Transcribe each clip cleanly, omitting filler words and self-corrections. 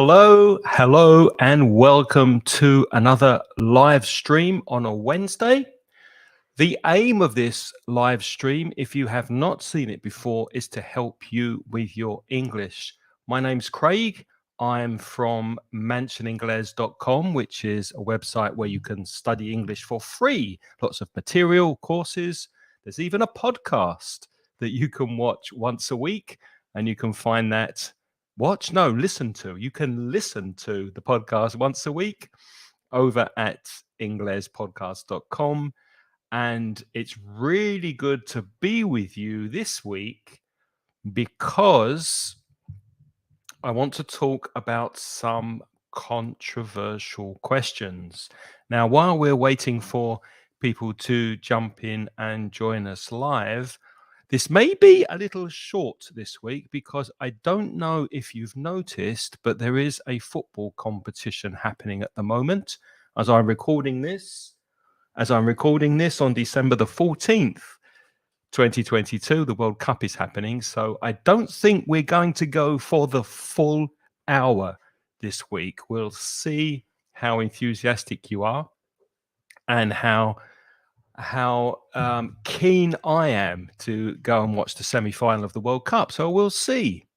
Hello, and welcome to another live stream on a Wednesday. The aim of this live stream, if you have not seen it before, is to help you with your English. My name's Craig. I'm from mansioningles.com, which is a website where you can study English for free. Lots of material, courses. There's even a podcast that you can watch once a week, and you can find that listen to. You can listen to the podcast once a week over at inglespodcast.com. And it's really good to be with you this week because I want to talk about some controversial questions. Now, while we're waiting for people to jump in and join us live, this may be a little short this week because I don't know if you've noticed, but there is a football competition happening at the moment as I'm recording this. On December the 14th, 2022, the World Cup is happening. So I don't think we're going to go for the full hour this week. We'll see how enthusiastic you are and how keen I am to go and watch the semi-final of the World Cup. So we'll see.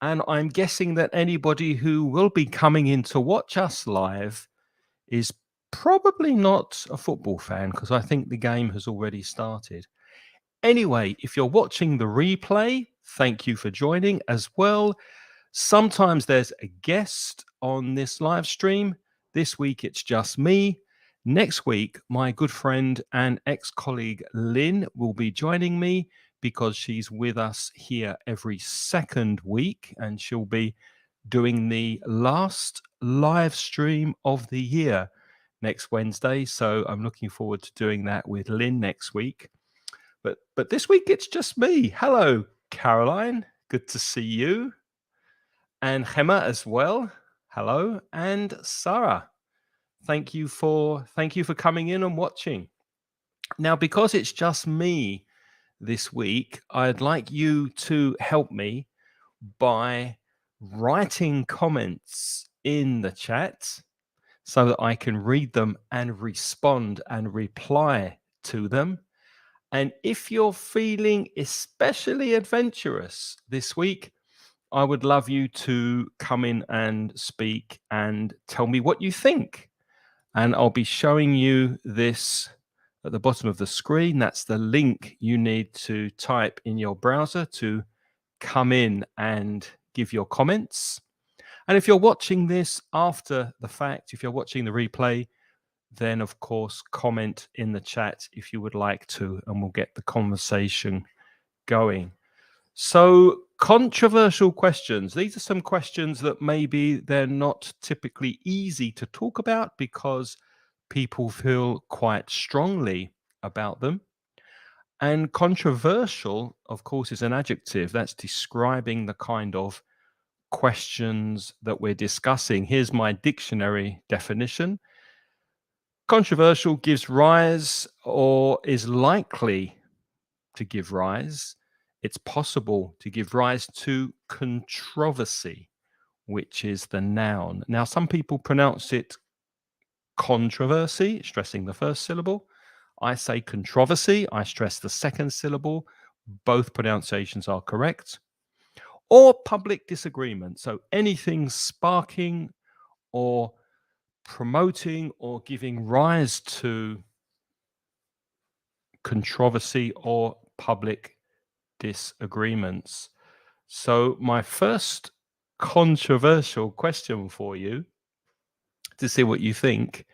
And I'm guessing that anybody who will be coming in to watch us live is probably not a football fan because I think the game has already started. Anyway, if you're watching the replay, thank you for joining as well. Sometimes there's a guest on this live stream. This week, it's just me. Next week, my good friend and ex-colleague Lynn will be joining me because she's with us here every second week, and she'll be doing the last live stream of the year next Wednesday. So I'm looking forward to doing that with Lynn next week. But this week, it's just me. Hello, Caroline. Good to see you. And Gemma as well. Hello. And Sarah. Thank you for coming in and watching. Now, because it's just me this week, I'd like you to help me by writing comments in the chat so that I can read them and respond and reply to them. And if you're feeling especially adventurous this week, I would love you to come in and speak and tell me what you think. And I'll be showing you this at the bottom of the screen. That's the link you need to type in your browser to come in and give your comments. And if you're watching this after the fact, if you're watching the replay, then of course comment in the chat if you would like to, and we'll get the conversation going. So, controversial questions. These are some questions that maybe they're not typically easy to talk about because people feel quite strongly about them. And controversial, of course, is an adjective that's describing the kind of questions that we're discussing. Here's my dictionary definition. Controversial gives rise or is likely to give rise. It's possible to give rise to controversy, which is the noun. Now, some people pronounce it controversy, stressing the first syllable. I say controversy, I stress the second syllable. Both pronunciations are correct. Or public disagreement. So anything sparking or promoting or giving rise to controversy or public disagreements. So my first controversial question for you to see what you think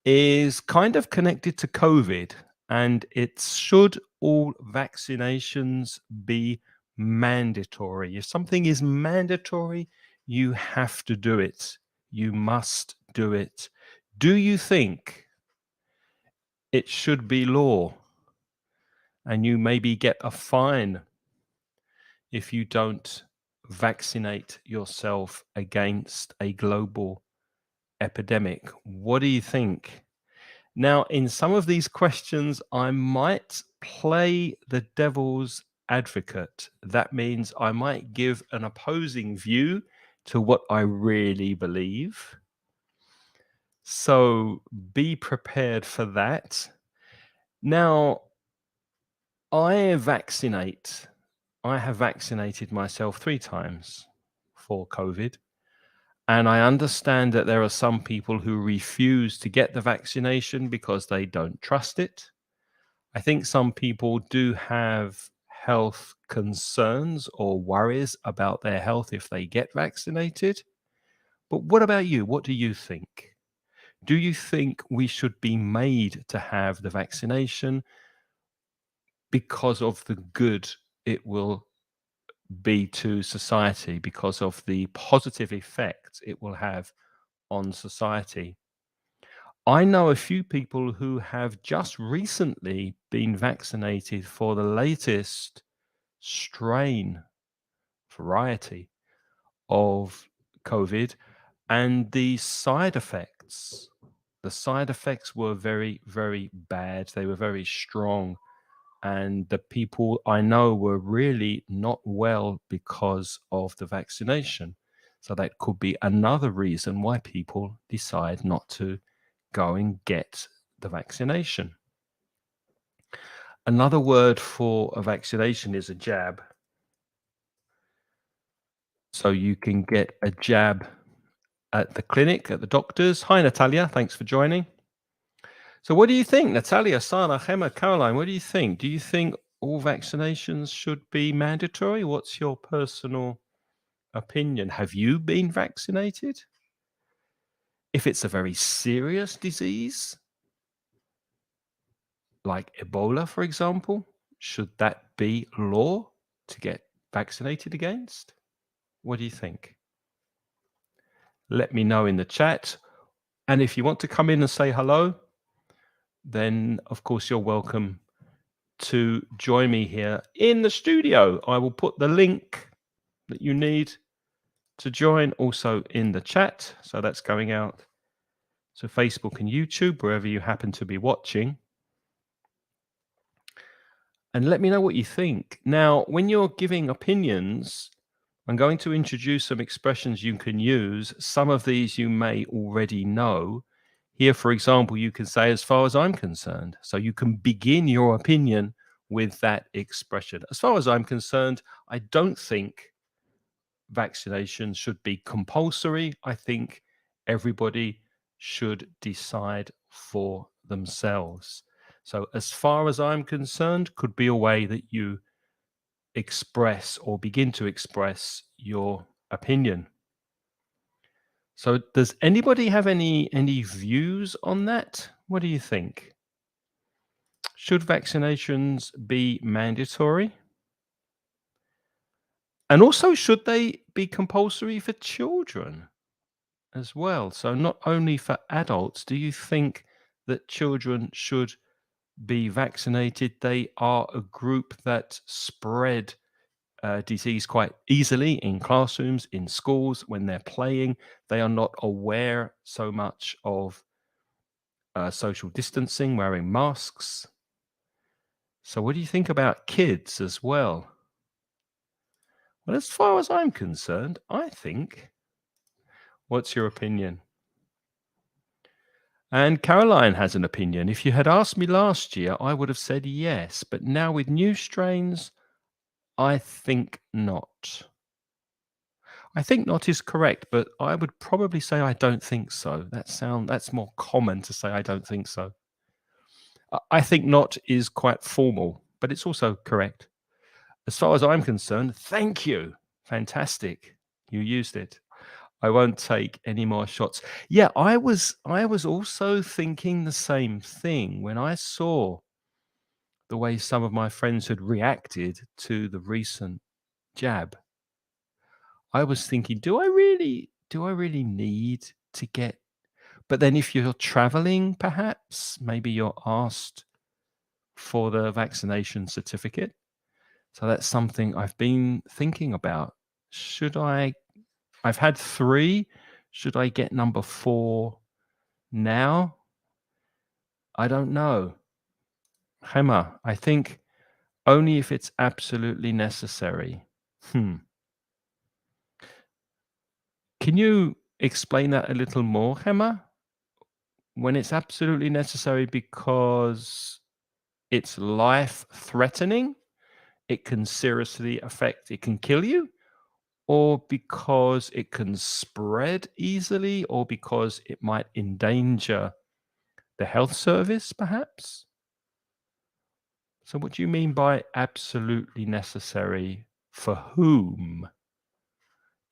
is kind of connected to COVID, and it's should all vaccinations be mandatory? If something is mandatory, you have to do it. You must do it. Do you think it should be law and you maybe get a fine if you don't vaccinate yourself against a global epidemic? What do you think? Now, in some of these questions, I might play the devil's advocate. That means I might give an opposing view to what I really believe. So be prepared for that. Now, I vaccinate. I have vaccinated myself 3 times for COVID. And I understand that there are some people who refuse to get the vaccination because they don't trust it. I think some people do have health concerns or worries about their health if they get vaccinated. But what about you? What do you think? Do you think we should be made to have the vaccination because of the good it will be to society, because of the positive effect it will have on society? I know a few people who have just recently been vaccinated for the latest strain variety of COVID, and the side effects were very, very bad. They were very strong. And the people I know were really not well because of the vaccination. So that could be another reason why people decide not to go and get the vaccination. Another word for a vaccination is a jab. So you can get a jab at the clinic, at the doctor's. Hi, Natalia. Thanks for joining. So, what do you think, Natalia, Sana, Gemma, Caroline? What do you think? Do you think all vaccinations should be mandatory? What's your personal opinion? Have you been vaccinated? If it's a very serious disease, like Ebola, for example, should that be law to get vaccinated against? What do you think? Let me know in the chat. And if you want to come in and say hello, then of course you're welcome to join me here in the studio. I will put the link that you need to join also in the chat. So that's going out to Facebook and YouTube, wherever you happen to be watching. And let me know what you think. Now, when you're giving opinions, I'm going to introduce some expressions you can use. Some of these you may already know. Here, for example, you can say, as far as I'm concerned. So you can begin your opinion with that expression. As far as I'm concerned, I don't think vaccination should be compulsory. I think everybody should decide for themselves. So, as far as I'm concerned, could be a way that you express or begin to express your opinion. So, does anybody have any views on that? What do you think? Should vaccinations be mandatory? And also, should they be compulsory for children as well? So, not only for adults, do you think that children should be vaccinated? They are a group that spread disease quite easily in classrooms, in schools, when they're playing. They are not aware so much of social distancing, wearing masks. So, what do you think about kids as well? Well, as far as I'm concerned, I think. What's your opinion? And Caroline has an opinion. If you had asked me last year, I would have said yes. But now with new strains, I think not. I think not is correct, but I would probably say I don't think so. That's more common to say I don't think so. I think not is quite formal, but it's also correct. As far as I'm concerned, thank you. Fantastic. You used it. I won't take any more shots. Yeah, I was also thinking the same thing when I saw the way some of my friends had reacted to the recent jab. I was thinking, do I really need to get, but then if you're traveling, perhaps maybe you're asked for the vaccination certificate. So that's something I've been thinking about. Should I I've had 3. Should I get number 4 now? I don't know. Gemma, I think only if it's absolutely necessary. Hmm. Can you explain that a little more, Gemma? When it's absolutely necessary because it's life threatening, it can seriously affect, it can kill you, or because it can spread easily, or because it might endanger the health service, perhaps? So, what do you mean by absolutely necessary? For whom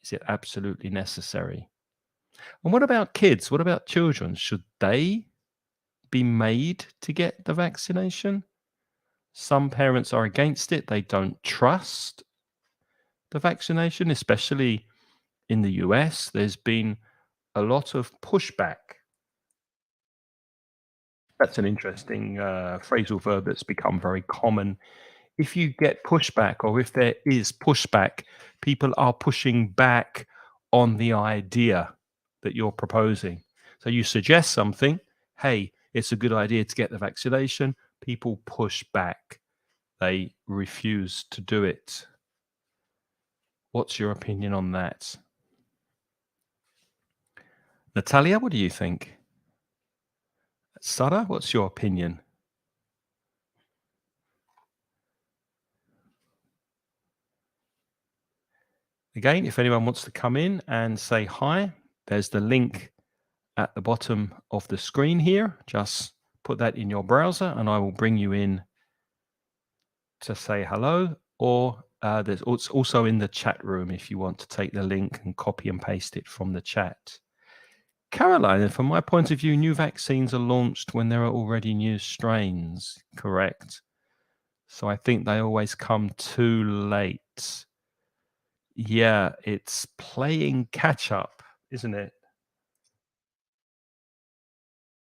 is it absolutely necessary? And what about kids? What about children? Should they be made to get the vaccination? Some parents are against it. They don't trust the vaccination, especially in the US. There's been a lot of pushback. That's an interesting phrasal verb that's become very common. If you get pushback, or if there is pushback, people are pushing back on the idea that you're proposing. So you suggest something, hey, it's a good idea to get the vaccination. People push back, they refuse to do it. What's your opinion on that? Natalia, what do you think? Sara, what's your opinion? Again, if anyone wants to come in and say hi, there's the link at the bottom of the screen here. Just put that in your browser and I will bring you in to say hello. Or it's also in the chat room if you want to take the link and copy and paste it from the chat. Caroline, from my point of view, new vaccines are launched when there are already new strains, correct? So I think they always come too late. Yeah, it's playing catch up, isn't it?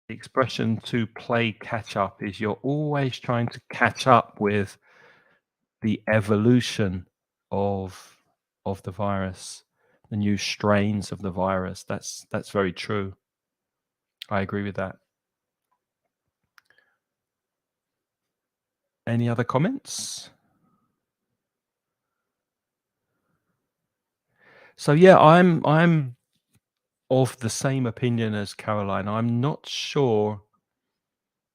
The expression to play catch up is you're always trying to catch up with the evolution of the virus, the new strains of the virus. That's very true. I agree with that. Any other comments? So yeah, I'm of the same opinion as Caroline. I'm not sure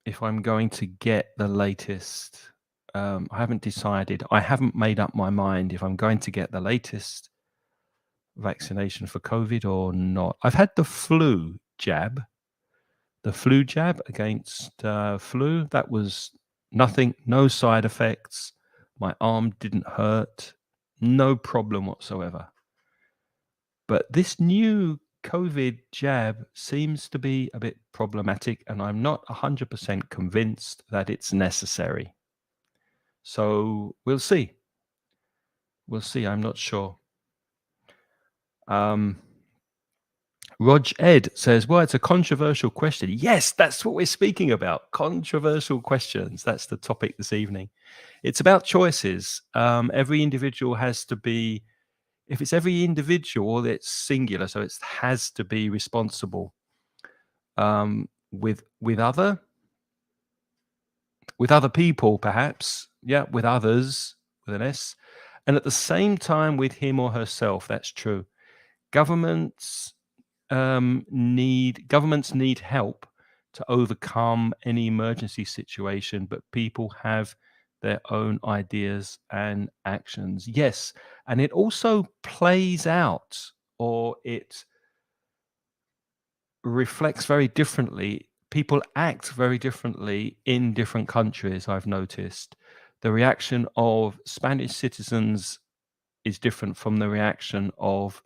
if I'm going to get the latest. I haven't decided. I haven't made up my mind if I'm going to get the latest vaccination for COVID or not. I've had the flu jab against flu. That was nothing, no side effects. My arm didn't hurt, no problem whatsoever. But this new COVID jab seems to be a bit problematic, and I'm not 100% convinced that it's necessary. So we'll see. We'll see. I'm not sure. Rog Ed says, well, it's a controversial question. Yes, that's what we're speaking about. Controversial questions. That's the topic this evening. It's about choices. Every individual has to be, if it's every individual, it's singular. So it has to be responsible with other people, perhaps. Yeah, with others, with an S. And at the same time with him or herself. That's true. Governments need help to overcome any emergency situation, but people have their own ideas and actions. Yes, and it also plays out, or it reflects very differently. People act very differently in different countries, I've noticed. The reaction of Spanish citizens is different from the reaction of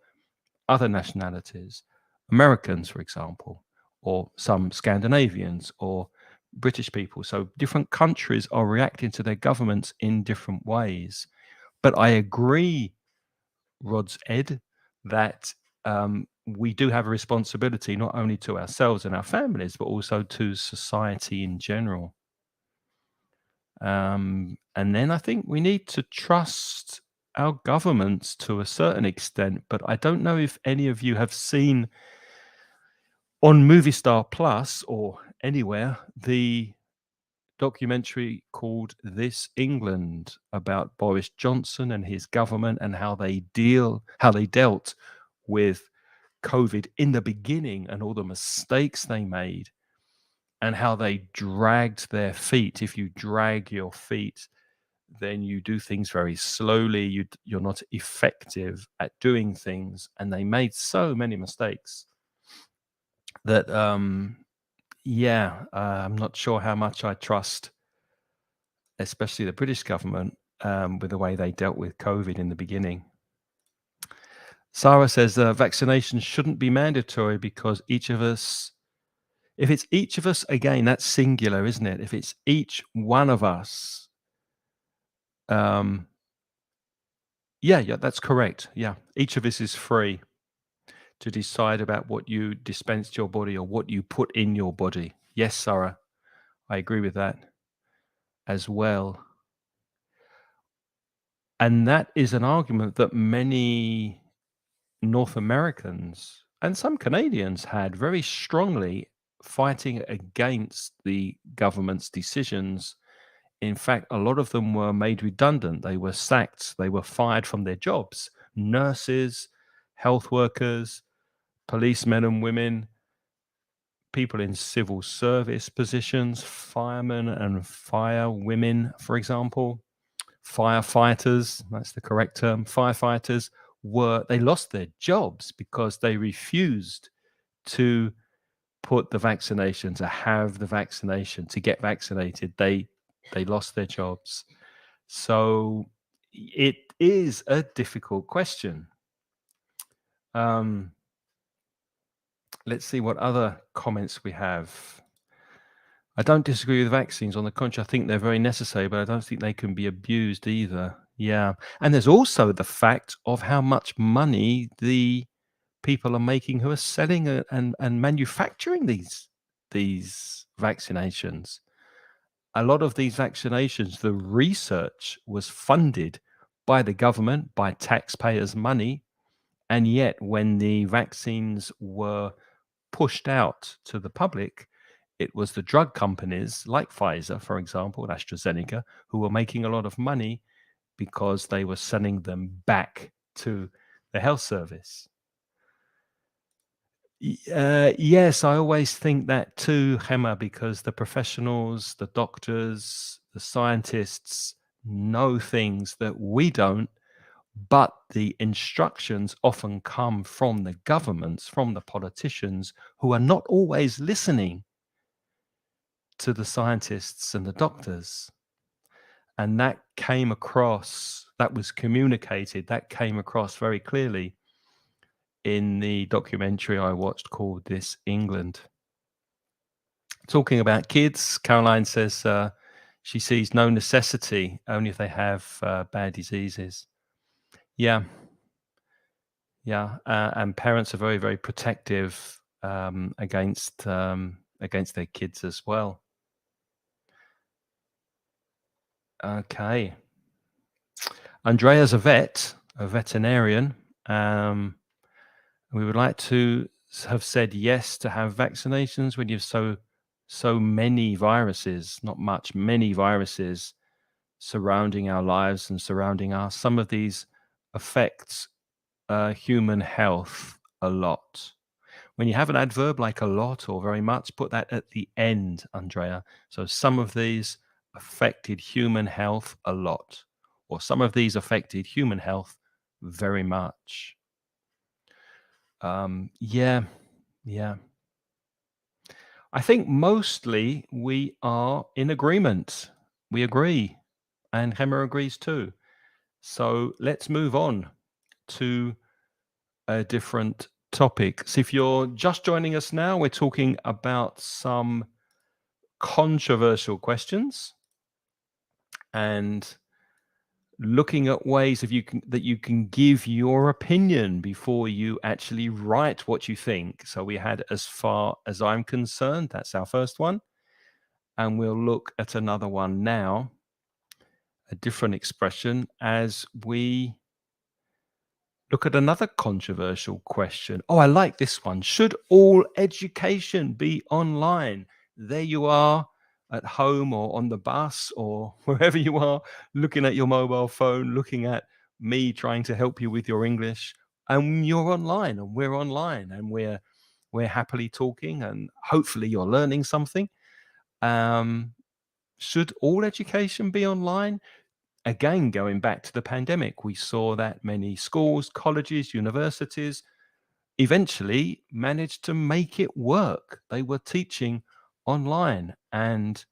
other nationalities, Americans, for example, or some Scandinavians or British people. So different countries are reacting to their governments in different ways. But I agree, Rod's Ed, that we do have a responsibility not only to ourselves and our families, but also to society in general. And then I think we need to trust our governments to a certain extent. But I don't know if any of you have seen on Movie Star Plus or anywhere the documentary called This England about Boris Johnson and his government and how they dealt with COVID in the beginning and all the mistakes they made and how they dragged their feet. If you drag your feet, then you do things very slowly. You're not effective at doing things. And they made so many mistakes that, I'm not sure how much I trust, especially the British government, with the way they dealt with COVID in the beginning. Sarah says vaccination shouldn't be mandatory because each of us, if it's each of us, again, that's singular, isn't it? If it's each one of us, um, yeah, that's correct. Yeah, each of us is free to decide about what you dispense to your body or what you put in your body. Yes, Sarah, I agree with that as well. And that is an argument that many North Americans and some Canadians had very strongly, fighting against the government's decisions. In fact, a lot of them were made redundant. They were sacked. They were fired from their jobs. Nurses, health workers, policemen and women, people in civil service positions, firemen and firewomen, for example, firefighters, that's the correct term, firefighters they lost their jobs because they refused to put the vaccination, to have the vaccination, to get vaccinated. They lost their jobs. So it is a difficult question. Let's see what other comments we have. I don't disagree with vaccines. On the contrary, I think they're very necessary, but I don't think they can be abused either. Yeah. And there's also the fact of how much money the people are making who are selling and manufacturing these vaccinations. A lot of these vaccinations, the research was funded by the government, by taxpayers' money. And yet, when the vaccines were pushed out to the public, it was the drug companies like Pfizer, for example, and AstraZeneca, who were making a lot of money because they were sending them back to the health service. Yes, I always think that too, Gemma, because the professionals, the doctors, the scientists know things that we don't, but the instructions often come from the governments, from the politicians, who are not always listening to the scientists and the doctors. And that came across, that was communicated, that came across very clearly in the documentary I watched called This England. Talking about kids, Caroline says she sees no necessity, only if they have bad diseases. Yeah, yeah, and parents are very, very protective against their kids as well. Okay, Andrea's a veterinarian. We would like to have said yes to have vaccinations when you have so many viruses, not much, many viruses surrounding our lives and surrounding us. Some of these affect human health a lot. When you have an adverb like a lot or very much, put that at the end, Andrea. So some of these affected human health a lot, or some of these affected human health very much. Yeah, yeah. I think mostly we are in agreement. We agree, and Hemmer agrees too. So let's move on to a different topic. So if you're just joining us now, we're talking about some controversial questions and looking at ways that you can give your opinion before you actually write what you think. So we had As Far As I'm Concerned, that's our first one, and we'll look at another one now, a different expression, as we look at another controversial question. Oh, I like this one. Should all education be online? There you are at home or on the bus or wherever you are, looking at your mobile phone, looking at me trying to help you with your English. and you're online and we're online and we're happily talking and hopefully you're learning something. Um, should all education be online? Again, going back to the pandemic, we saw that many schools, colleges, universities eventually managed to make it work. They were teaching online and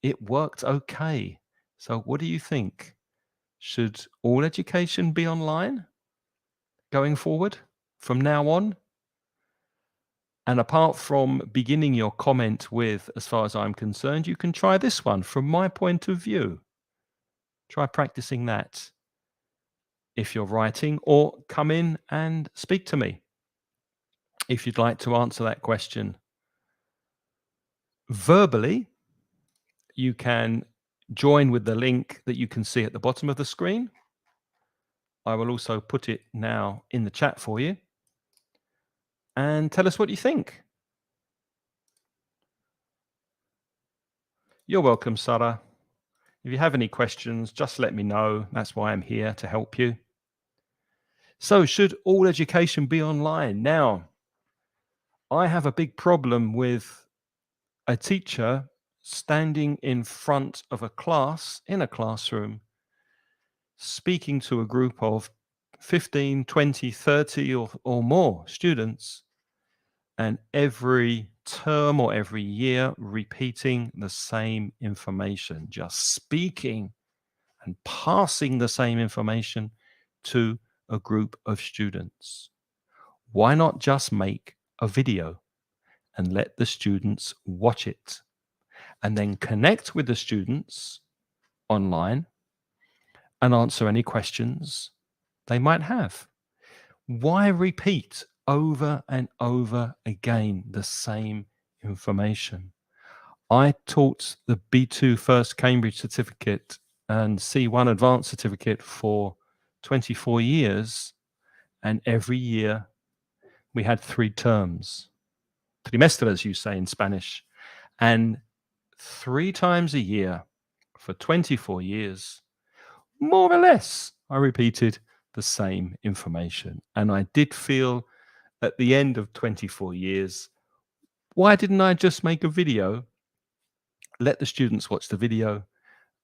it worked okay. So, what do you think? Should all education be online going forward from now on? And apart from beginning your comment with, as far as I'm concerned, you can try this one from my point of view. Try practicing that if you're writing, or come in and speak to me if you'd like to answer that question verbally. You can join with the link that you can see at the bottom of the screen. I will also put it now in the chat for you. And tell us what you think. You're welcome, Sarah. If you have any questions, just let me know. That's why I'm here, to help you. So, should all education be online? Now, I have a big problem with a teacher standing in front of a class in a classroom, speaking to a group of 15, 20, 30 or more students, and every term or every year repeating the same information, just speaking and passing the same information to a group of students. Why not just make a video and let the students watch it and then connect with the students online and answer any questions they might have? Why repeat over and over again the same information? I taught the B2 First Cambridge certificate and C1 Advanced certificate for 24 years, and every year we had 3 terms, trimestres, you say in Spanish, and 3 times a year for 24 years, more or less, I repeated the same information. And I did feel at the end of 24 years, why didn't I just make a video, let the students watch the video,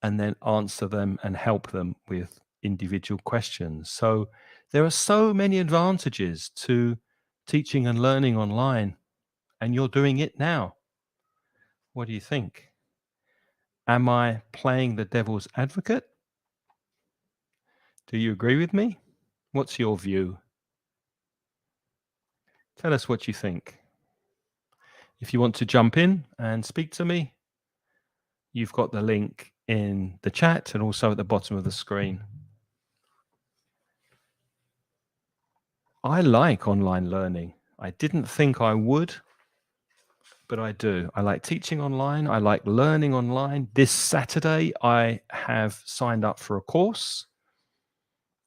and then answer them and help them with individual questions? So there are so many advantages to teaching and learning online, and you're doing it now. What do you think? Am I playing the devil's advocate? Do you agree with me? What's your view? Tell us what you think. If you want to jump in and speak to me, you've got the link in the chat and also at the bottom of the screen. I like online learning. I didn't think I would, but I do. I like teaching online. I like learning online. This Saturday, I have signed up for a course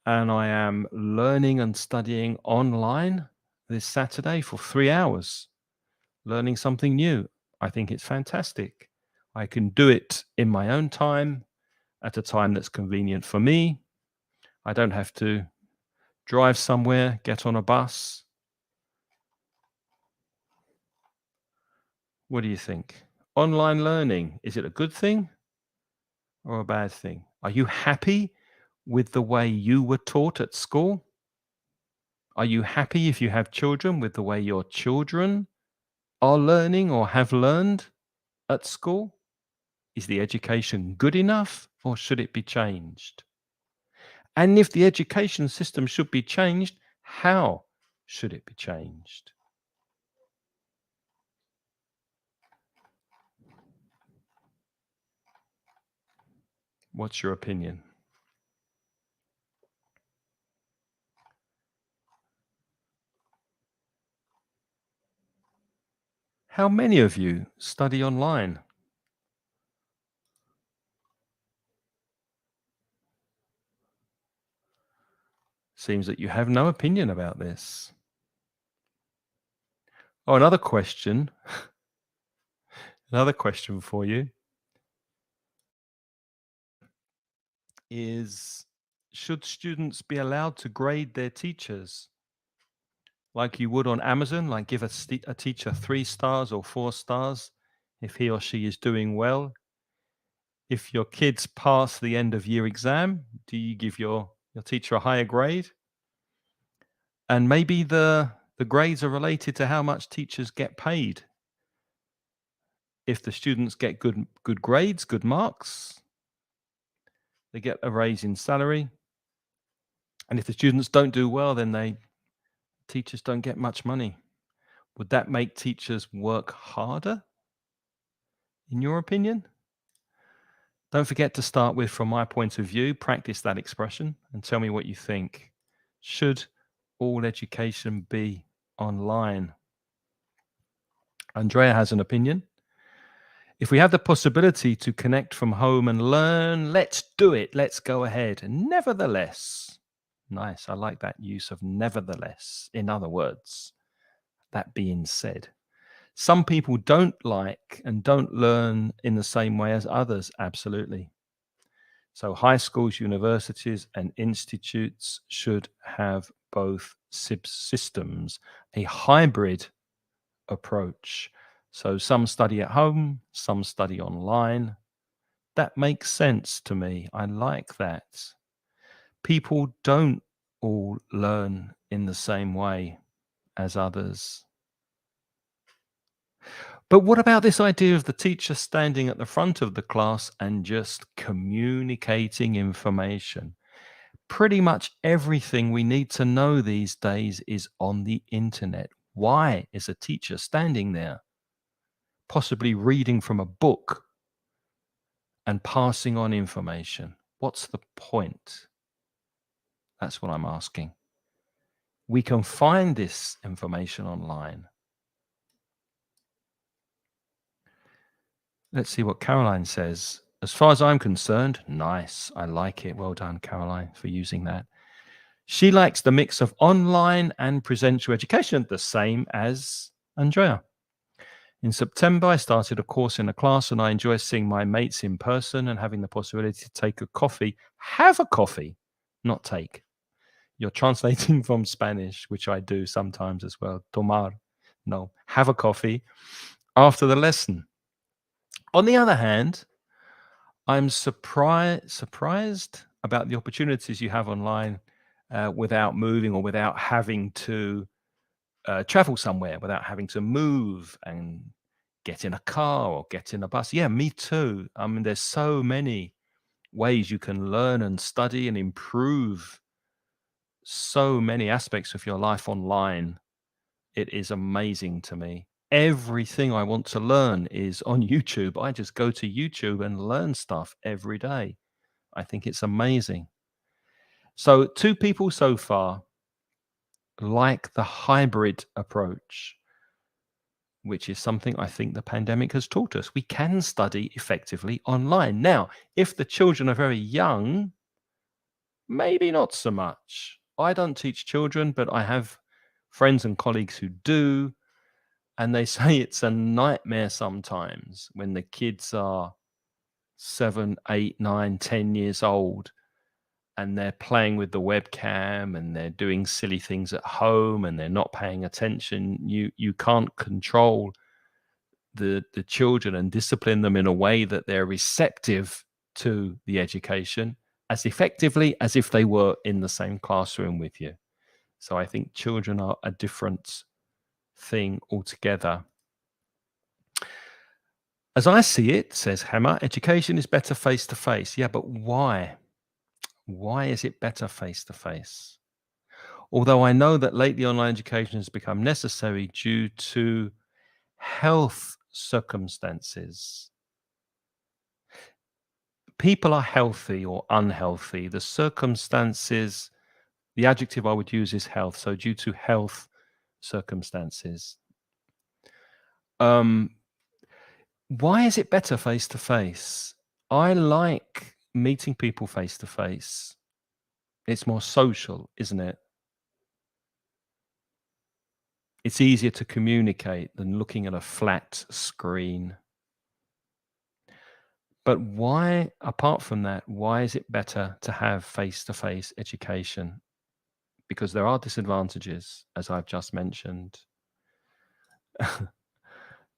and I am learning and studying online this Saturday for 3 hours, learning something new. I think it's fantastic. I can do it in my own time, at a time that's convenient for me. I don't have to drive somewhere, get on a bus. What do you think? Online learning, is it a good thing or a bad thing? Are you happy with the way you were taught at school? Are you happy, if you have children, with the way your children are learning or have learned at school? Is the education good enough or should it be changed? And if the education system should be changed, how should it be changed? What's your opinion? How many of you study online? Seems that you have no opinion about this. Oh, another question. Another question for you is, should students be allowed to grade their teachers? like you would on Amazon, like give a teacher 3 stars or 4 stars if he or she is doing well. If your kids pass the end of year exam, do you give your teacher a higher grade? And maybe the grades are related to how much teachers get paid. If the students get good grades, good marks, they get a raise in salary. And if the students don't do well, then teachers don't get much money. Would that make teachers work harder, in your opinion? Don't forget to start with, from my point of view, practice that expression and tell me what you think. Should all education be online? Andrea has an opinion. If we have the possibility to connect from home and learn, let's do it. Let's go ahead. Nevertheless, nice. I like that use of nevertheless. In other words, that being said, some people don't like and don't learn in the same way as others. Absolutely. So high schools, universities, and institutes should have both systems, a hybrid approach. So some study at home, some study online. That makes sense to me. I like that. People don't all learn in the same way as others. But what about this idea of the teacher standing at the front of the class and just communicating information? Pretty much everything we need to know these days is on the internet. Why is a teacher standing there, possibly reading from a book and passing on information? What's the point? That's what I'm asking. We can find this information online. Let's see what Caroline says. As far as I'm concerned, nice. I like it. Well done, Caroline, for using that. She likes the mix of online and presential education, the same as Andrea. In September, I started a course in a class and I enjoy seeing my mates in person and having the possibility to take a coffee. Have a coffee, not take. You're translating from Spanish, which I do sometimes as well. Tomar. No, have a coffee after the lesson. On the other hand, I'm surprised about the opportunities you have online without moving or without having to travel somewhere, without having to move and get in a car or get in a bus. Yeah, me too. I mean, there's so many ways you can learn and study and improve so many aspects of your life online. It is amazing to me. Everything I want to learn is on YouTube. I just go to YouTube and learn stuff every day. I think it's amazing. So, 2 people so far like the hybrid approach, which is something I think the pandemic has taught us. We can study effectively online. Now, if the children are very young, maybe not so much. I don't teach children, but I have friends and colleagues who do. And they say it's a nightmare sometimes when the kids are 7, 8, 9, 10 years old and they're playing with the webcam and they're doing silly things at home and they're not paying attention. You can't control the children and discipline them in a way that they're receptive to the education as effectively as if they were in the same classroom with you. So I think children are a different thing altogether. As I see it, says Hammer, education is better face to face. Yeah, but why? Why is it better face to face? Although I know that lately online education has become necessary due to health circumstances. People are healthy or unhealthy. The circumstances, the adjective I would use is health. So due to health circumstances. Why is it better face to face? I like meeting people face to face. It's more social, isn't it? It's easier to communicate than looking at a flat screen. But why, apart from that, why is it better to have face-to-face education? because there are disadvantages, as I've just mentioned.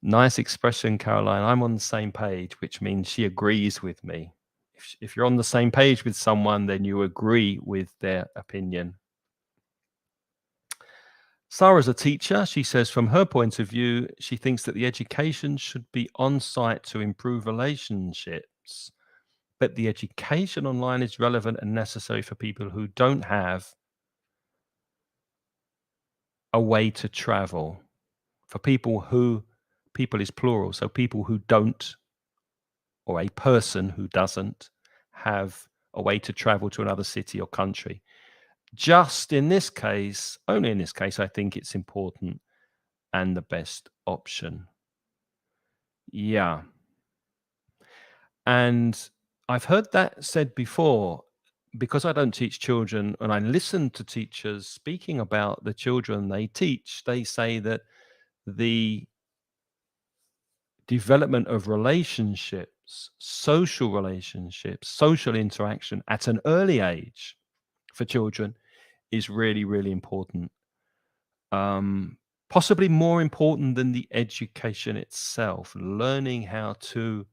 Nice expression, Caroline. I'm on the same page, which means she agrees with me. If you're on the same page with someone, then you agree with their opinion. Sarah's a teacher. She says, from her point of view, she thinks that the education should be on site to improve relationships, but the education online is relevant and necessary for people who don't have a way to travel. For people is plural, so people who don't, or a person who doesn't have a way to travel to another city or country. Just in this case, only in this case, I think it's important and the best option. Yeah. And I've heard that said before, because I don't teach children and I listen to teachers speaking about the children they teach. They say that the development of relationships, social interaction at an early age for children is really, really important. Possibly more important than the education itself, learning how to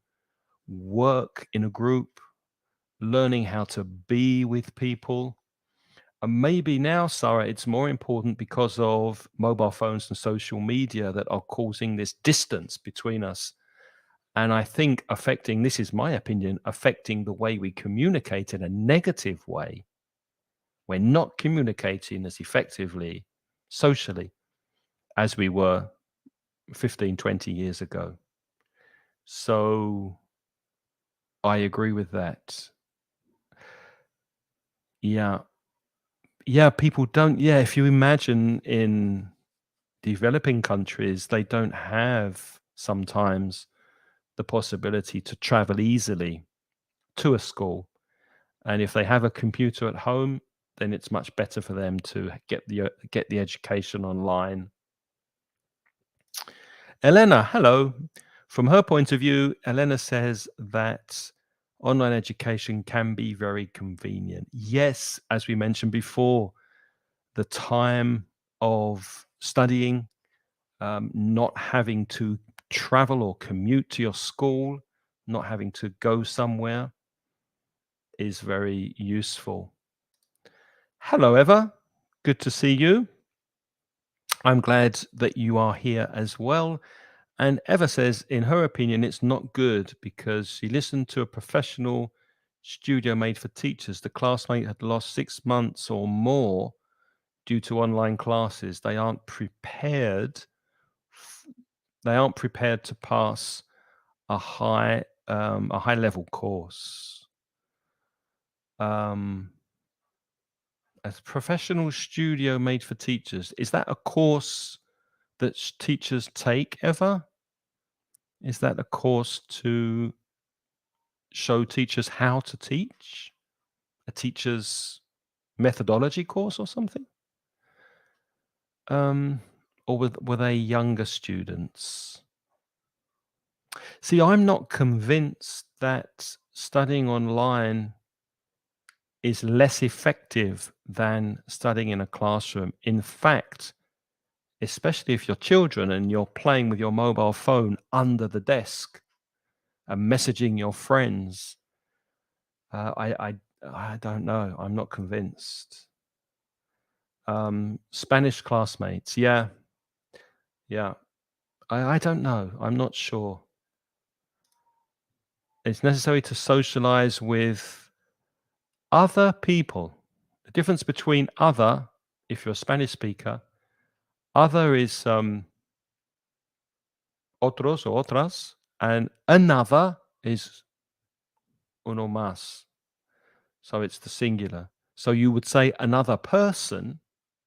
work in a group, learning how to be with people. And maybe now, Sarah, it's more important because of mobile phones and social media that are causing this distance between us. And I think affecting, this is my opinion, affecting the way we communicate in a negative way. We're not communicating as effectively socially as we were 15, 20 years ago. So I agree with that. Yeah. Yeah, people don't, yeah, if you imagine in developing countries, they don't have sometimes the possibility to travel easily to a school. And if they have a computer at home, then it's much better for them to get the education online. Elena, hello. From her point of view, Elena says that online education can be very convenient. Yes, as we mentioned before, the time of studying, not having to travel or commute to your school, not having to go somewhere is very useful. Hello, Eva. Good to see you. I'm glad that you are here as well. And Eva says, in her opinion, it's not good because she listened to a professional studio made for teachers. The classmate had lost 6 months or more due to online classes. They aren't prepared. They aren't prepared to pass a high level course. A professional studio made for teachers. Is that a course that teachers take ever? Is that a course to show teachers how to teach? A teacher's methodology course or something? Or were they younger students? See, I'm not convinced that studying online is less effective than studying in a classroom. In fact, especially if you're children and you're playing with your mobile phone under the desk and messaging your friends, I don't know. I'm not convinced. Spanish classmates, yeah, yeah. I don't know. I'm not sure. It's necessary to socialize with other people. The difference between other, if you're a Spanish speaker, other is otros or otras, and another is uno más. So it's the singular. So you would say another person,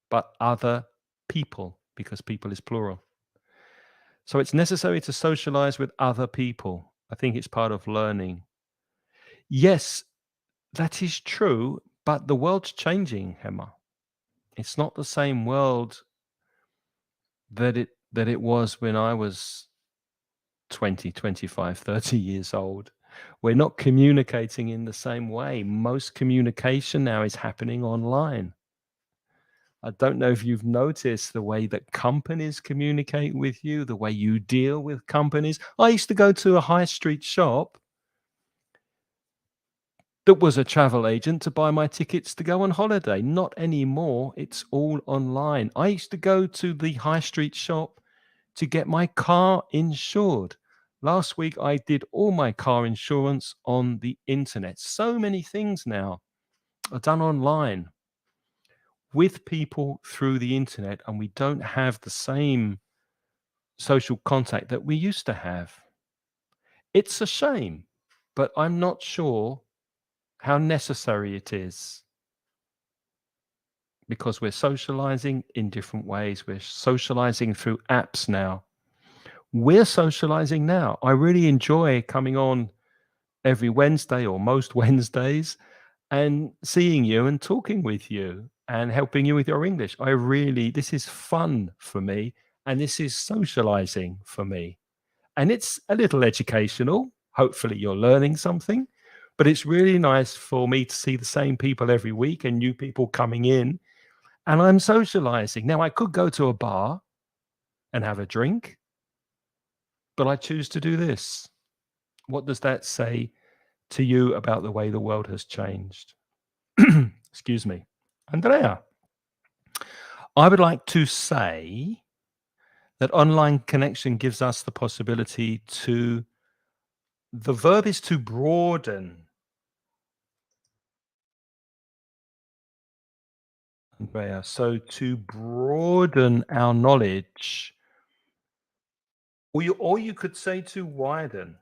but other people, because people is plural. So it's necessary to socialize with other people. I think it's part of learning. Yes, that is true, but the world's changing, Hema. It's not the same world that it was when I was 20, 25, 30 years old. We're not communicating in the same way. Most communication now is happening online. I don't know if you've noticed the way that companies communicate with you, the way you deal with companies. I used to go to a high street shop that was a travel agent to buy my tickets to go on holiday. Not anymore. It's all online. I used to go to the high street shop to get my car insured. Last week, I did all my car insurance on the internet. So many things now are done online with people through the internet, and we don't have the same social contact that we used to have. It's a shame, but I'm not sure how necessary it is because we're socializing in different ways. We're socializing through apps now. We're socializing now. I really enjoy coming on every Wednesday or most Wednesdays and seeing you and talking with you and helping you with your English. This is fun for me and this is socializing for me. And it's a little educational. Hopefully, you're learning something, but it's really nice for me to see the same people every week and new people coming in. And I'm socializing. Now, I could go to a bar and have a drink, but I choose to do this. What does that say to you about the way the world has changed? Excuse me. Andrea, I would like to say that online connection gives us the possibility to, the verb is to broaden. Andrea, so to broaden our knowledge, or you could say to widen.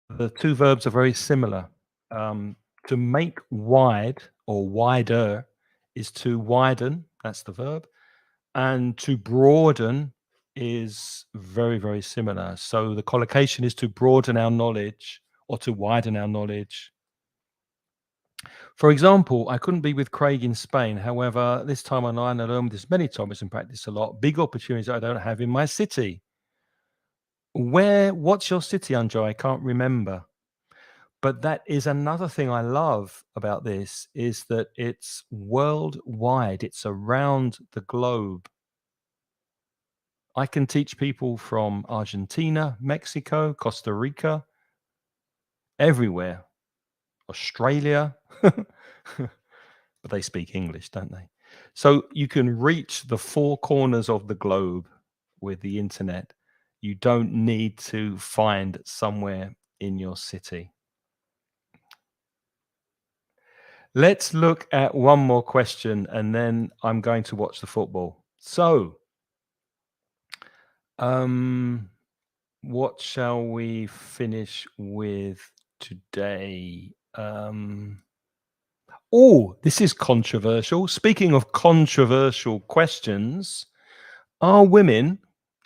The two verbs are very similar. To make wide or wider is to widen, that's the verb, and to broaden is very, very similar. So the collocation is to broaden our knowledge or to widen our knowledge. For example, I couldn't be with Craig in Spain. However, this time online, I learned this many times and practice a lot. Big opportunities I don't have in my city. What's your city, Anjo? I can't remember. But that is another thing I love about this is that it's worldwide. It's around the globe. I can teach people from Argentina, Mexico, Costa Rica, everywhere, Australia. But they speak English, don't they? So you can reach the four corners of the globe with the internet. You don't need to find somewhere in your city. Let's look at one more question and then I'm going to watch the football. So, what shall we finish with today? Oh, this is controversial. Speaking of controversial questions, are women,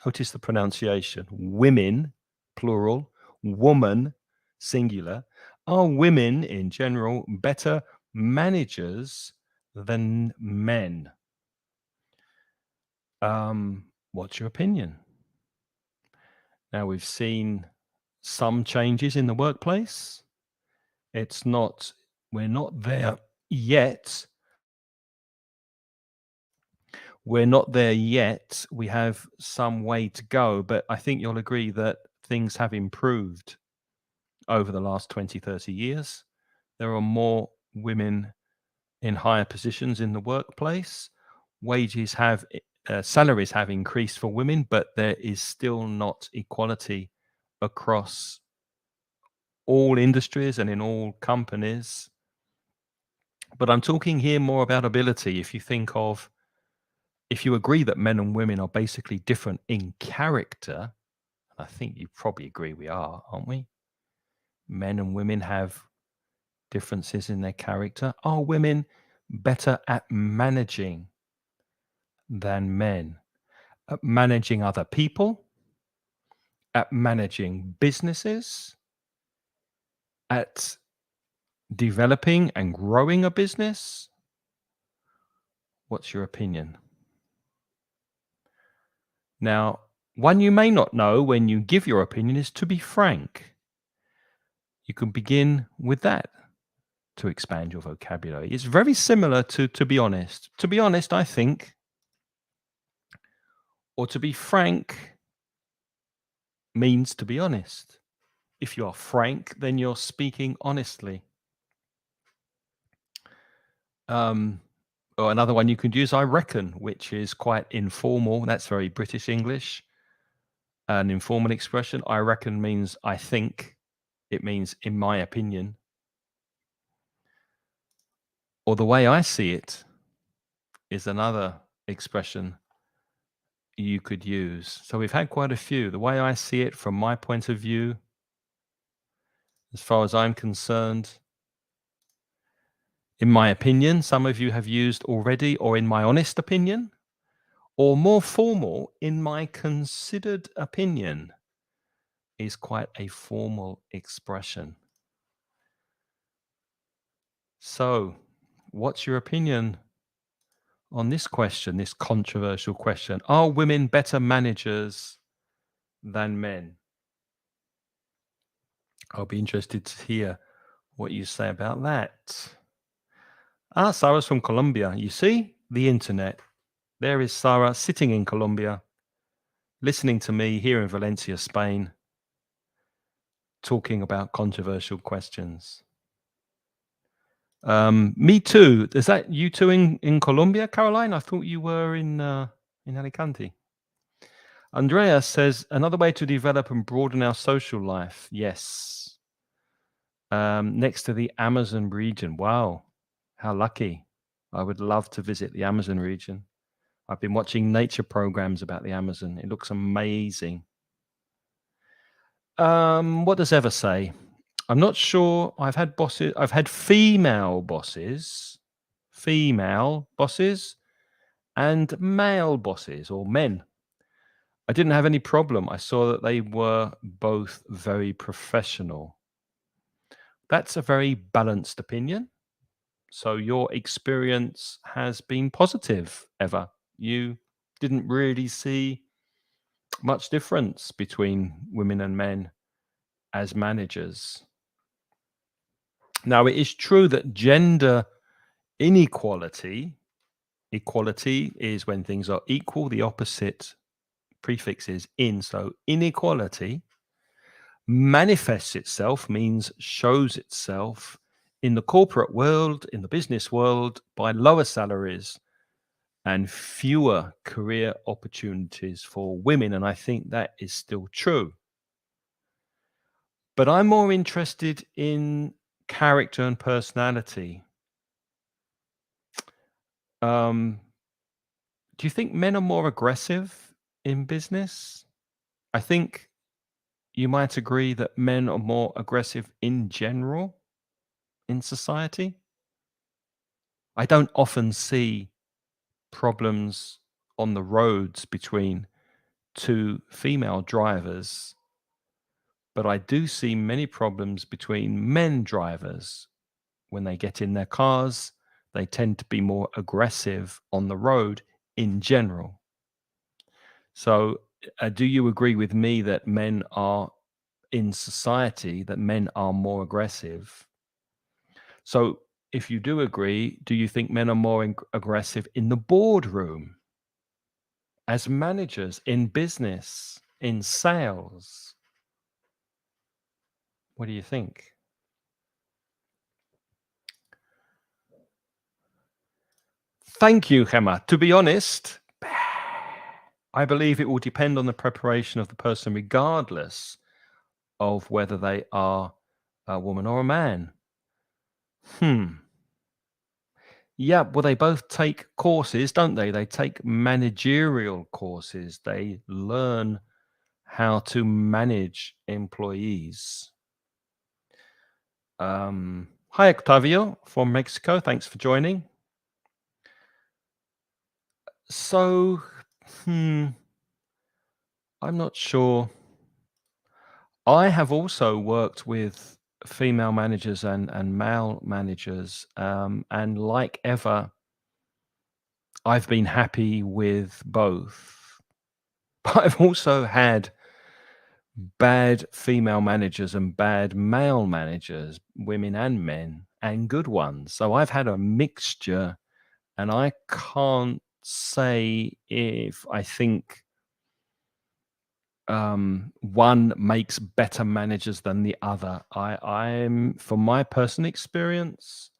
notice the pronunciation, women, plural, woman, singular, are women in general better managers than men? What's your opinion? Now, we've seen some changes in the workplace. We're not there yet. We're not there yet. We have some way to go, but I think you'll agree that things have improved over the last 20, 30 years. There are more women in higher positions in the workplace. Salaries have increased for women, but there is still not equality across all industries and in all companies. But I'm talking here more about ability. If you agree that men and women are basically different in character, I think you probably agree we are, aren't we? Men and women have differences in their character. Are women better at managing than men? At managing other people, at managing businesses, at developing and growing a business? What's your opinion? Now, one you may not know when you give your opinion is to be frank. You can begin with that. to expand your vocabulary. It's very similar to be honest. To be honest, I think, or to be frank means to be honest. If you are frank, then you're speaking honestly. Or another one you could use, I reckon, which is quite informal. That's very British English. An informal expression. I reckon means I think. It means in my opinion. Or the way I see it is another expression you could use. So we've had quite a few. The way I see it from my point of view, as far as I'm concerned, in my opinion, some of you have used already, or in my honest opinion, or more formal, in my considered opinion, is quite a formal expression. So, what's your opinion on this question, this controversial question? Are women better managers than men? I'll be interested to hear what you say about that. Sarah's from Colombia. You see, the internet. There is Sarah sitting in Colombia, listening to me here in Valencia, Spain, talking about controversial questions. Me too. Is that you two in Colombia, Caroline? I thought you were in Alicante. Andreas says, another way to develop and broaden our social life. Yes. Next to the Amazon region. Wow. How lucky. I would love to visit the Amazon region. I've been watching nature programs about the Amazon. It looks amazing. What does Eva say? I'm not sure. I've had bosses. I've had female bosses, and male bosses or men. I didn't have any problem. I saw that they were both very professional. That's a very balanced opinion. So your experience has been positive, Eva. You didn't really see much difference between women and men as managers. Now, it is true that gender inequality, equality is when things are equal, the opposite prefix is in. So inequality manifests itself, means shows itself in the corporate world, in the business world, by lower salaries and fewer career opportunities for women. And I think that is still true. But I'm more interested in character and personality. Do you think men are more aggressive in business? I think you might agree that men are more aggressive in general in society. I don't often see problems on the roads between two female drivers, but I do see many problems between men drivers. When they get in their cars, they tend to be more aggressive on the road in general. So, do you agree with me that men are in society, that men are more aggressive? So, if you do agree, do you think men are more aggressive in the boardroom, as managers, in business, in sales? What do you think? Thank you, Gemma. To be honest, I believe it will depend on the preparation of the person, regardless of whether they are a woman or a man. Yeah, well, they both take courses, don't they? They take managerial courses. They learn how to manage employees. Hi, Octavio from Mexico. Thanks for joining. So, I'm not sure. I have also worked with female managers and male managers, and like ever, I've been happy with both. But I've also had bad female managers and bad male managers, women and men. and good ones. So I've had a mixture, and I can't say if I think one makes better managers than the other. I'm from my personal experience,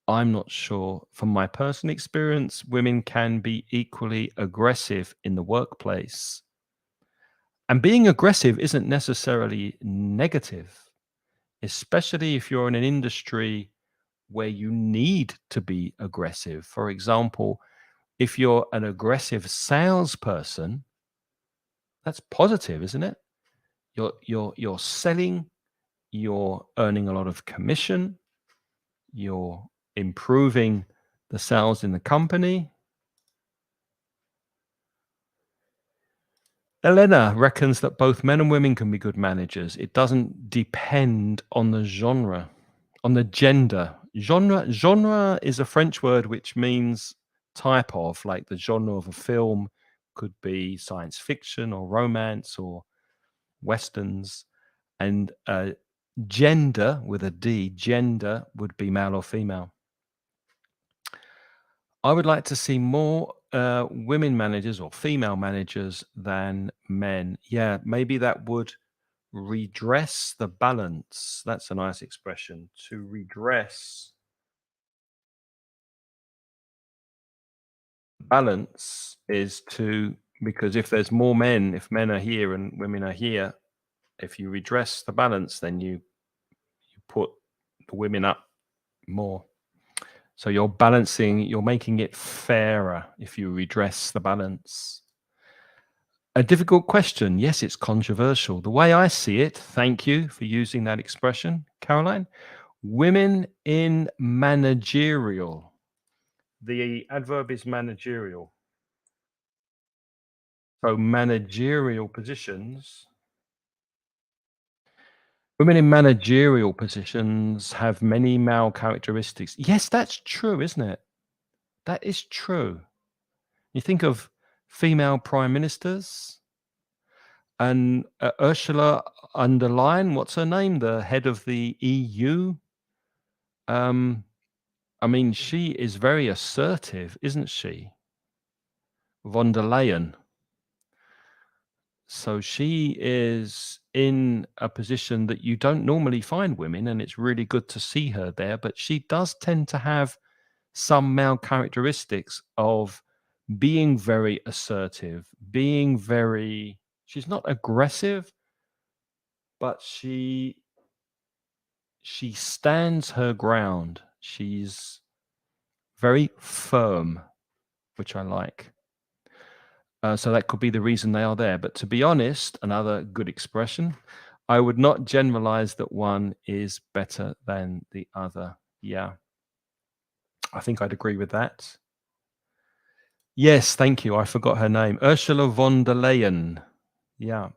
I'm not sure. From my personal experience, women can be equally aggressive in the workplace. And being aggressive isn't necessarily negative, especially if you're in an industry where you need to be aggressive. For example, if you're an aggressive salesperson, that's positive, isn't it? You're selling, you're earning a lot of commission, you're improving the sales in the company. Elena reckons that both men and women can be good managers. It doesn't depend on the genre, on the gender. Genre is a French word which means type of, like the genre of a film could be science fiction or romance or westerns. And gender with a D, gender would be male or female. I would like to see more women managers or female managers than men. Yeah, maybe that would redress the balance. That's a nice expression. To redress balance is to, because if there's more men, if men are here and women are here, if you redress the balance, then you put the women up more. So you're balancing, you're making it fairer if you redress the balance. A difficult question. Yes, it's controversial. The way I see it, thank you for using that expression, Caroline. Women in managerial. The adverb is managerial. So managerial positions. Women in managerial positions have many male characteristics. Yes, that's true, isn't it? That is true. You think of female prime ministers and Ursula von der Leyen, what's her name? The head of the EU. Um, I mean, she is very assertive, isn't she? Von der Leyen. So she is in a position that you don't normally find women, and it's really good to see her there. But she does tend to have some male characteristics of being very assertive, being very, she's not aggressive, but she stands her ground. She's very firm, which I like. So that could be the reason they are there. But to be honest, another good expression, I would not generalize that one is better than the other. Yeah, I think I'd agree with that. Yes, thank you. I forgot her name. Ursula von der Leyen. Yeah.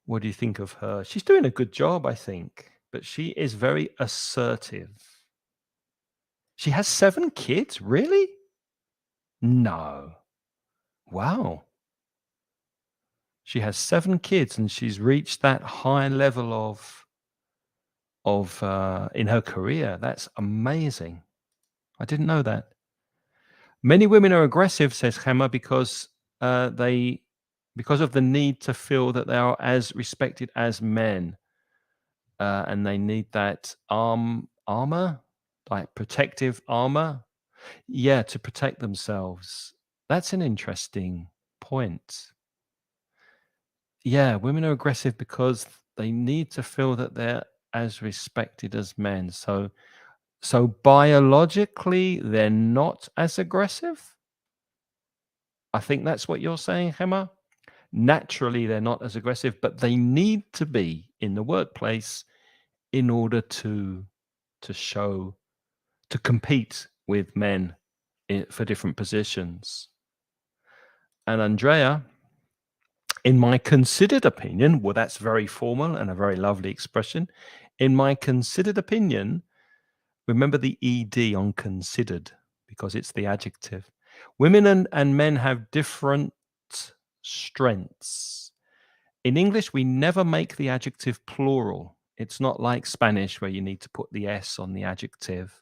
What do you think of her? She's doing a good job, I think, but she is very assertive. She has 7 kids? Really? No. Wow. She has 7 kids and she's reached that high level of in her career. That's amazing. I didn't know that. Many women are aggressive, says Gemma, because they because of the need to feel that they are as respected as men, and they need that armor, like protective armor, yeah, to protect themselves. That's an interesting point. Yeah, women are aggressive because they need to feel that they're as respected as men. So biologically, they're not as aggressive. I think that's what you're saying, Gemma. Naturally, they're not as aggressive, but they need to be in the workplace in order to show to compete with men for different positions. And Andrea, in my considered opinion, well, that's very formal and a very lovely expression. In my considered opinion, remember the ed on considered because it's the adjective. Women and men have different strengths. In English, we never make the adjective plural. It's not like Spanish where you need to put the S on the adjective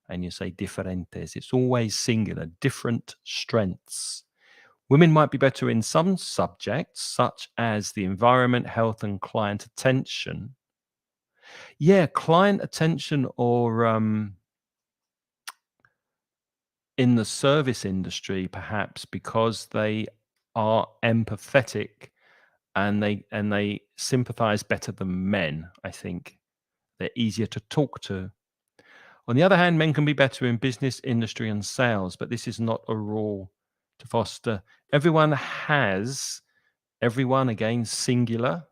and you say diferentes. It's always singular, different strengths. Women might be better in some subjects, such as the environment, health, and client attention. Yeah, client attention or in the service industry, perhaps because they are empathetic and they sympathize better than men, I think. They're easier to talk to. On the other hand, men can be better in business, industry, and sales, but this is not a rule to foster. Everyone again, singular,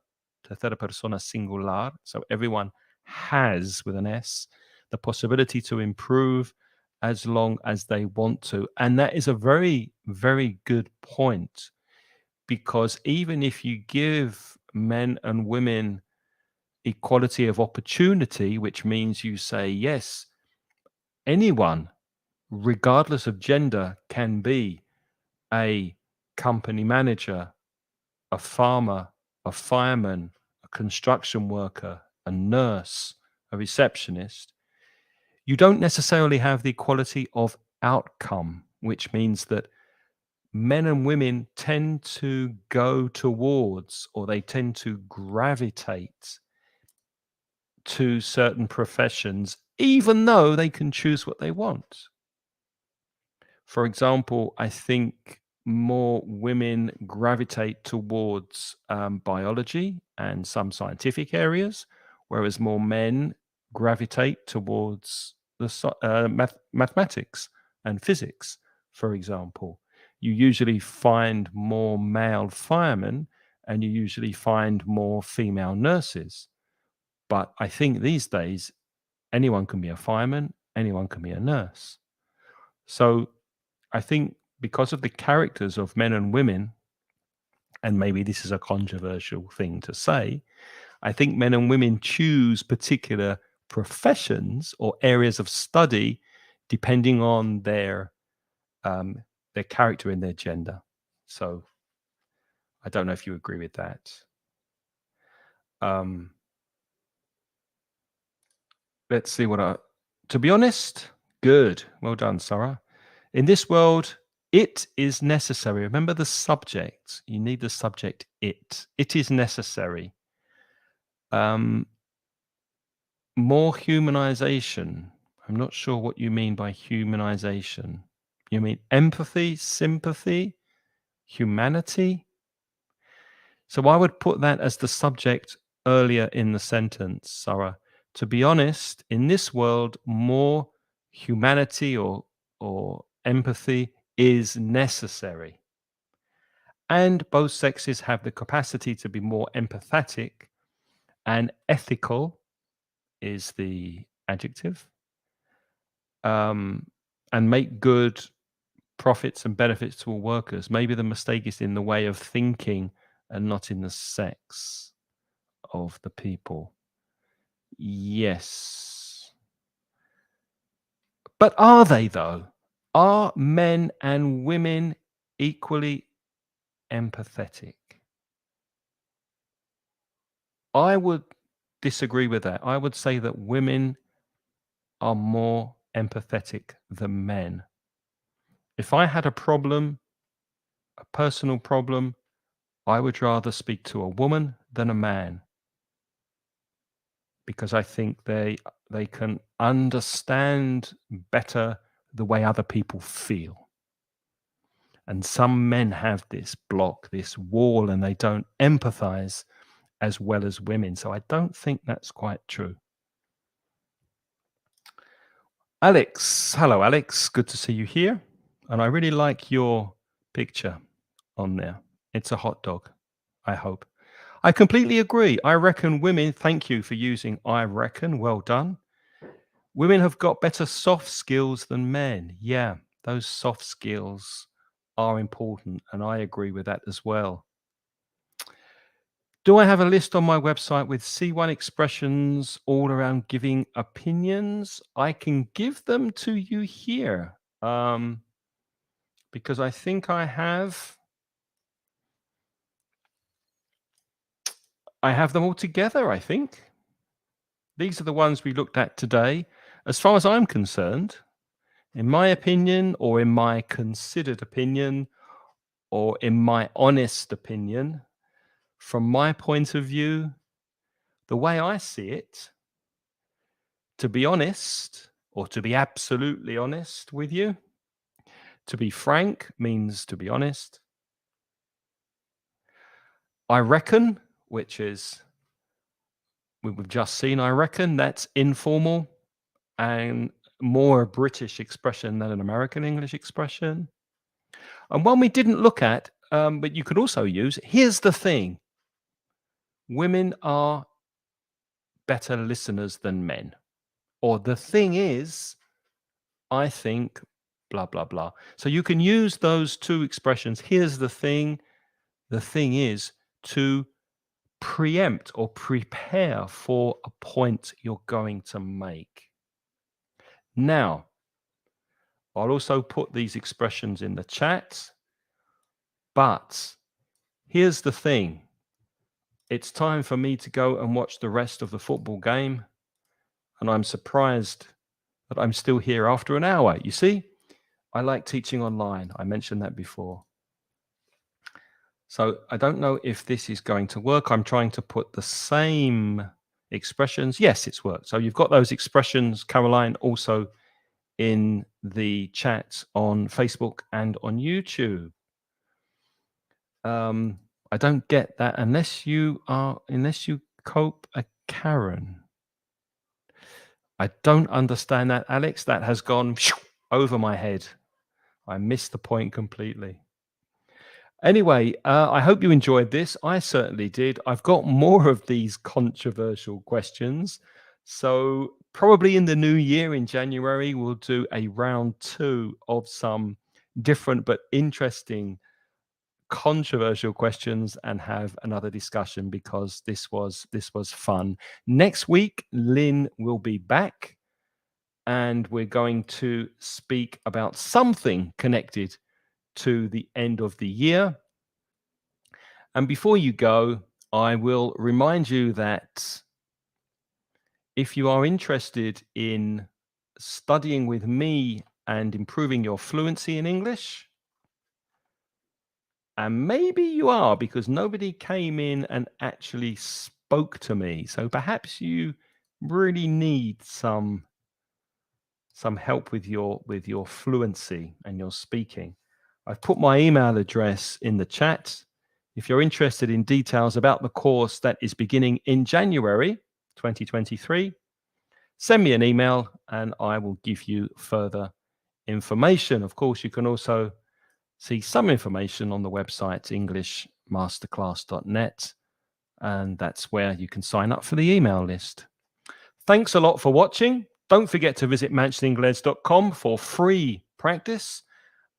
tercera persona singular. So everyone has, with an S, the possibility to improve as long as they want to. And that is a very, very good point, because even if you give men and women equality of opportunity, which means you say, yes, anyone, regardless of gender, can be a company manager, a farmer, a fireman, a construction worker, a nurse, a receptionist. You don't necessarily have the equality of outcome, which means that men and women tend to go towards, or they tend to gravitate to certain professions, even though they can choose what they want. For example, I think more women gravitate towards biology and some scientific areas, whereas more men gravitate towards the mathematics and physics, for example. You usually find more male firemen and you usually find more female nurses. But I think these days, anyone can be a fireman, anyone can be a nurse. So I think because of the characters of men and women, and maybe this is a controversial thing to say, I think men and women choose particular professions or areas of study depending on their character and their gender. So I don't know if you agree with that. Um, let's see to be honest, good. Well done, Sarah. In this world, it is necessary. Remember the subject. You need the subject it. It is necessary. More humanization. I'm not sure what you mean by humanization. You mean empathy, sympathy, humanity? So I would put that as the subject earlier in the sentence, Sarah. To be honest, in this world, more humanity or empathy is necessary. And both sexes have the capacity to be more empathetic, and ethical is the adjective, and make good profits and benefits to all workers. Maybe the mistake is in the way of thinking and not in the sex of the people. Yes. But are they, though? Are men and women equally empathetic? I would disagree with that. I would say that women are more empathetic than men. If I had a problem, a personal problem, I would rather speak to a woman than a man, because I think they can understand better the way other people feel. And some men have this block, this wall, and they don't empathize as well as women. So I don't think that's quite true. Alex, hello, Alex. Good to see you here. And I really like your picture on there. It's a hot dog, I hope. I completely agree. I reckon women, thank you for using I reckon. Well done. Women have got better soft skills than men. Yeah, those soft skills are important. And I agree with that as well. Do I have a list on my website with C1 expressions all around giving opinions? I can give them to you here, because I think I have them all together, I think. These are the ones we looked at today. As far as I'm concerned, in my opinion, or in my considered opinion, or in my honest opinion, from my point of view, the way I see it, to be honest, or to be absolutely honest with you, to be frank means to be honest. I reckon, which is we've just seen, I reckon that's informal and more a British expression than an American English expression. And one we didn't look at, but you could also use, here's the thing: women are better listeners than men. Or the thing is, I think, blah, blah, blah. So you can use those two expressions. Here's the thing is, to preempt or prepare for a point you're going to make. Now, I'll also put these expressions in the chat, but here's the thing. It's time for me to go and watch the rest of the football game, and I'm surprised that I'm still here after an hour. You see, I like teaching online. I mentioned that before. So I don't know if this is going to work. I'm trying to put the same expressions. Yes, it's worked. So you've got those expressions, Caroline, also in the chat on Facebook and on YouTube. I don't get that unless you cope a Karen. I don't understand that, Alex. That has gone over my head. I missed the point completely. Anyway, I hope you enjoyed this. I certainly did. I've got more of these controversial questions. So probably in the new year, in January, we'll do a round 2 of some different but interesting controversial questions and have another discussion, because this was fun. Next week, Lynn will be back, and we're going to speak about something connected to the end of the year. And before you go, I will remind you that if you are interested in studying with me and improving your fluency in English, and maybe you are, because nobody came in and actually spoke to me, so perhaps you really need some help with your fluency and your speaking. I've put my email address in the chat. If you're interested in details about the course that is beginning in January 2023, send me an email and I will give you further information. Of course, you can also see some information on the website englishmasterclass.net, and that's where you can sign up for the email list. Thanks a lot for watching. Don't forget to visit manchesterengles.com for free practice,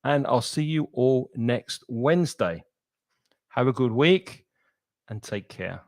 and I'll see you all next Wednesday. Have a good week and take care.